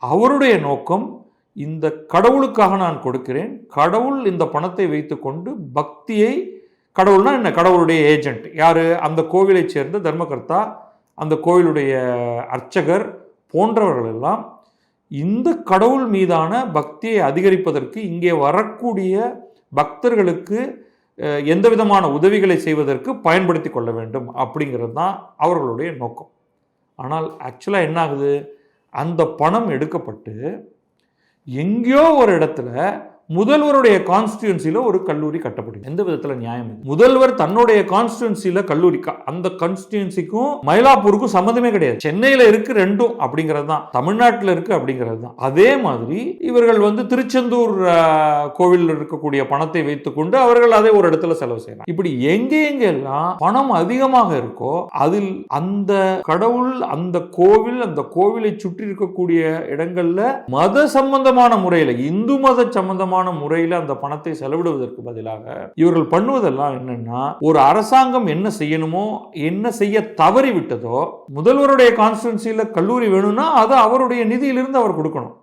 அவருடைய நோக்கம் இந்த கடவுளுக்காக நான் கொடுக்கிறேன், கடவுள் இந்த பணத்தை வைத்துக்கொண்டு பக்தியை, கடவுள்னா என்ன, கடவுளுடைய ஏஜென்ட் யாரு, அந்த கோவிலை சேர்ந்த தர்மகர்த்தா, அந்த கோவிலுடைய அர்ச்சகர் போன்றவர்கள் எல்லாம் இந்த கடவுள் மீதான பக்தியை அதிகரிப்பதற்கு இங்கே வரக்கூடிய பக்தர்களுக்கு எந்த விதமான உதவிகளை செய்வதற்கு பயன்படுத்தி கொள்ள வேண்டும் அப்படிங்கிறது தான் அவர்களுடைய நோக்கம். ஆனால் ஆக்சுவலாக என்ன ஆகுது, அந்த பணம் எடுக்கப்பட்டு எங்கேயோ ஒரு இடத்துல முதல்வருடைய கான்ஸ்டியூன்சியில் ஒரு கல்லூரி கட்டப்படுது. எந்த விதத்தில் நியாயம்? முதல்வர் தன்னுடைய கான்ஸ்டியூன்சியில் கல்லூரி, அந்த கான்ஸ்டியூன்சிக்கும் மயிலாப்பூருக்கும் சம்மந்தமே கிடையாது. சென்னையில் இருக்கு ரெண்டும் அப்படிங்கிறது தான், தமிழ்நாட்டில் இருக்கு அப்படிங்கிறது தான். அதே மாதிரி இவர்கள் திருச்செந்தூர் கோவிலில் இருக்கக்கூடிய பணத்தை வைத்துக்கொண்டு அவர்கள் அதை ஒரு இடத்துல செலவு செய்யலாம். இப்படி எங்கெல்லாம் பணம் அதிகமாக இருக்கோ அதில் அந்த கடவுள், அந்த கோவில், அந்த கோவிலை சுற்றி இருக்கக்கூடிய இடங்கள்ல மத சம்பந்தமான முறையில், இந்து மத சம்பந்தமான முறையில் அந்த பணத்தை செலவிடுவதற்கு பதிலாக இவர்கள் பண்ணுவதெல்லாம் என்னன்னா, ஒரு அரசாங்கம் என்ன செய்யணுமோ, என்ன செய்ய தவறி விட்டதோ, முதல்வருடைய கான்ஸ்டிட்யூன்சியில் கல்லூரி வேணும்னா அதை அவருடைய நிதியிலிருந்து அவர் கொடுக்கணும்.